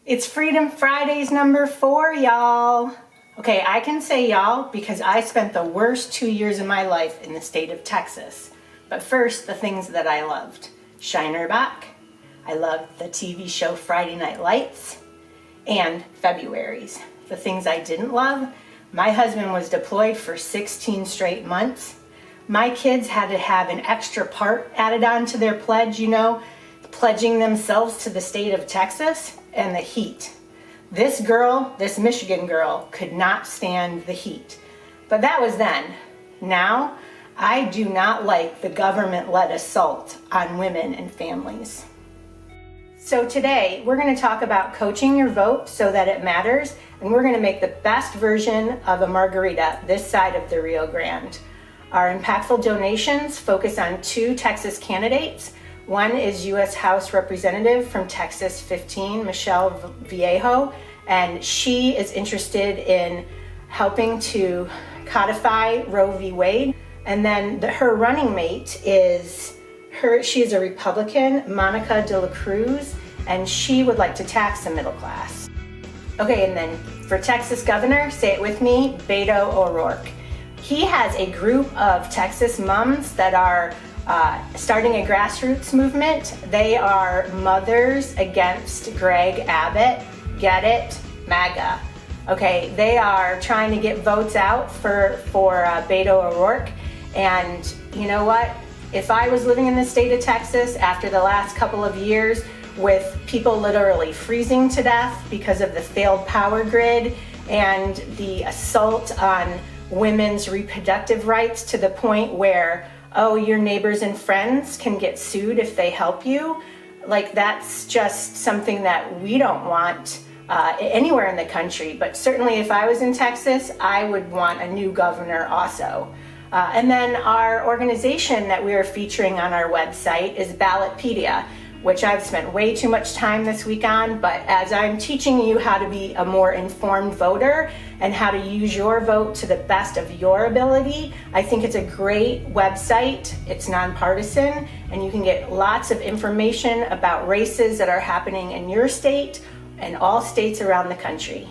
It's Freedom Fridays number 4, y'all. Okay, I can say y'all because I spent the worst 2 years of my life in the state of Texas. But first, the things that I loved. Shinerbach. I loved the TV show Friday Night Lights. And February's. The things I didn't love. My husband was deployed for 16 straight months. My kids had to have an extra part added on to their pledge, pledging themselves to the state of Texas and the heat. This Michigan girl, could not stand the heat. But that was then. Now, I do not like the government-led assault on women and families. So today, we're going to talk about coaching your vote so that it matters, and we're going to make the best version of a margarita this side of the Rio Grande. Our impactful donations focus on 2 Texas candidates. One is U.S. House Representative from Texas 15, Michelle Viejo, and she is interested in helping to codify Roe v. Wade. And then her running mate she is a Republican, Monica de la Cruz, and she would like to tax the middle class. Okay, and then for Texas governor, say it with me, Beto O'Rourke. He has a group of Texas moms that are starting a grassroots movement. They are Mothers Against Greg Abbott. Get it? MAGA. Okay, they are trying to get votes out for Beto O'Rourke. And you know what? If I was living in the state of Texas after the last couple of years with people literally freezing to death because of the failed power grid and the assault on women's reproductive rights to the point where your neighbors and friends can get sued if they help you. Like, that's just something that we don't want anywhere in the country. But certainly if I was in Texas, I would want a new governor also. And then our organization that we are featuring on our website is Ballotpedia, which I've spent way too much time this week on, but as I'm teaching you how to be a more informed voter and how to use your vote to the best of your ability, I think it's a great website. It's nonpartisan, and you can get lots of information about races that are happening in your state and all states around the country.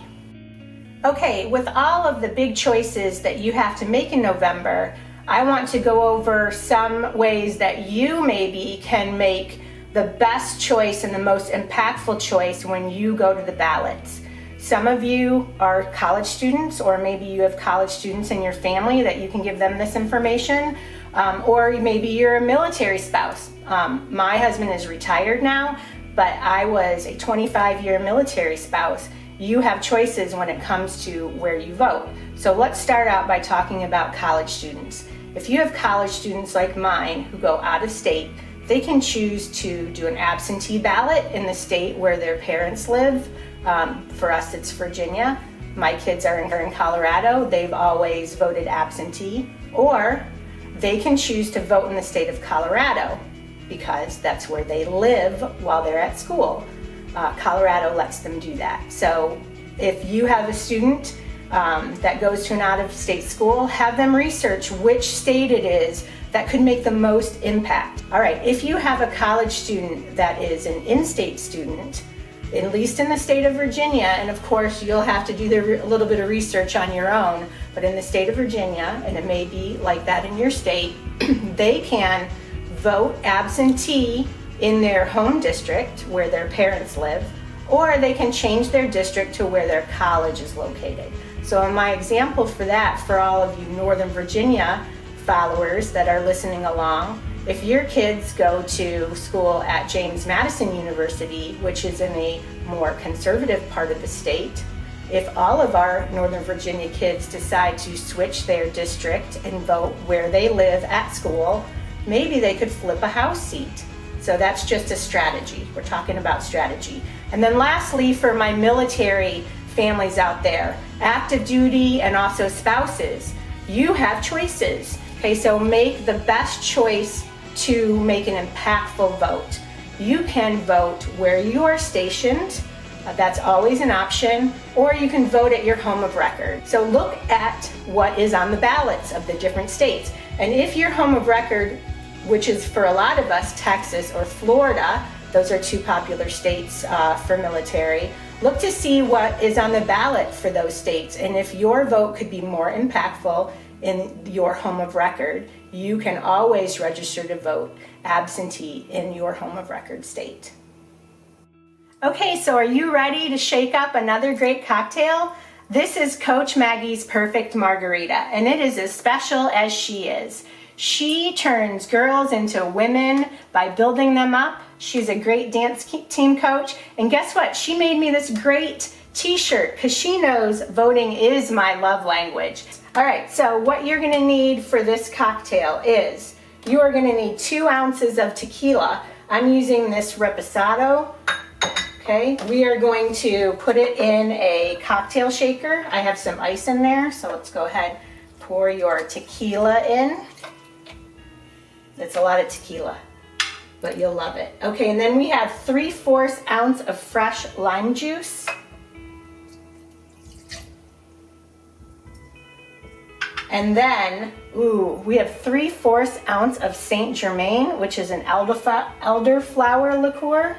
Okay, with all of the big choices that you have to make in November, I want to go over some ways that you maybe can make the best choice and the most impactful choice when you go to the ballots. Some of you are college students, or maybe you have college students in your family that you can give them this information, or maybe you're a military spouse. My husband is retired now, but I was a 25-year military spouse. You have choices when it comes to where you vote. So let's start out by talking about college students. If you have college students like mine who go out of state, they can choose to do an absentee ballot in the state where their parents live. For us, it's Virginia. My kids are in Colorado. They've always voted absentee. Or they can choose to vote in the state of Colorado because that's where they live while they're at school. Colorado lets them do that. So if you have a student that goes to an out-of-state school, have them research which state it is that could make the most impact. All right, if you have a college student that is an in-state student, at least in the state of Virginia, and of course you'll have to do a little bit of research on your own, but in the state of Virginia, and it may be like that in your state, they can vote absentee in their home district where their parents live, or they can change their district to where their college is located. So in my example for that, for all of you Northern Virginia followers that are listening along, if your kids go to school at James Madison University, which is in a more conservative part of the state, if all of our Northern Virginia kids decide to switch their district and vote where they live at school, maybe they could flip a House seat. So that's just a strategy. We're talking about strategy. And then lastly, for my military families out there, active duty and also spouses, you have choices. Okay, so make the best choice to make an impactful vote. You can vote where you are stationed. That's always an option, or you can vote at your home of record. So look at what is on the ballots of the different states. And if your home of record, which is for a lot of us Texas or Florida, Those are two popular states for military. Look to see what is on the ballot for those states, and if your vote could be more impactful in your home of record, you can always register to vote absentee in your home of record state. Okay, so are you ready to shake up another great cocktail? This is Coach Maggie's Perfect Margarita, and it is as special as she is. She turns girls into women by building them up. She's a great dance team coach, and guess what? She made me this great t-shirt because she knows voting is my love language. All right, so what you're gonna need for this cocktail is you are gonna need 2 ounces of tequila. I'm using this Reposado. Okay, we are going to put it in a cocktail shaker. I have some ice in there, so let's go ahead, pour your tequila in. It's a lot of tequila, but you'll love it. Okay, and then we have 3/4 ounce of fresh lime juice. And then, we have 3/4 ounce of Saint Germain, which is an elderflower liqueur.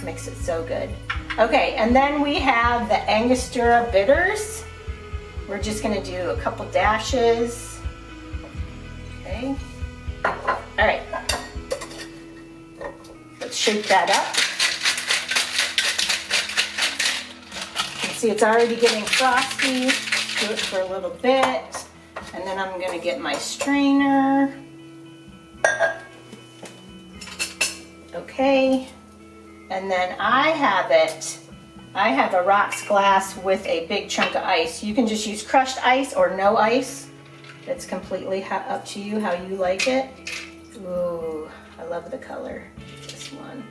Makes it so good. Okay, and then we have the Angostura bitters. We're just gonna do a couple dashes. Okay. All right. Let's shake that up. You can see it's already getting frosty. Do it for a little bit. And then I'm gonna get my strainer. Okay. And then I have a rocks glass with a big chunk of ice. You can just use crushed ice or no ice. It's completely up to you how you like it. Ooh, I love the color, this one.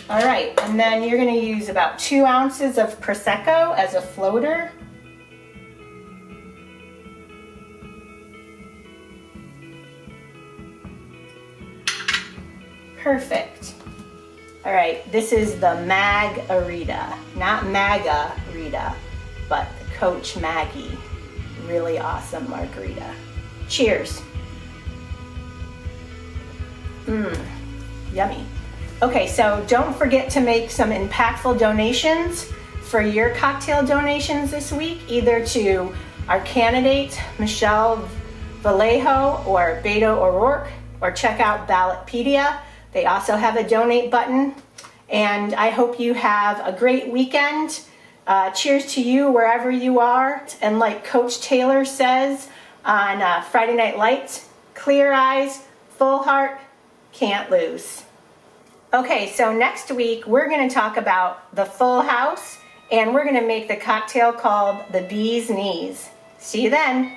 All right, and then you're gonna use about 2 ounces of Prosecco as a floater. Perfect. All right, this is the Mag-arita, not Magarita, but the Coach Maggie. Really awesome margarita. Cheers. Yummy. Okay, so don't forget to make some impactful donations for your cocktail donations this week, either to our candidate, Michelle Vallejo or Beto O'Rourke, or check out Ballotpedia. They also have a donate button, and I hope you have a great weekend. Cheers to you wherever you are. And like Coach Taylor says on Friday Night Lights, clear eyes, full heart, can't lose. Okay, so next week we're going to talk about the full house, and we're going to make the cocktail called the Bee's Knees. See you then.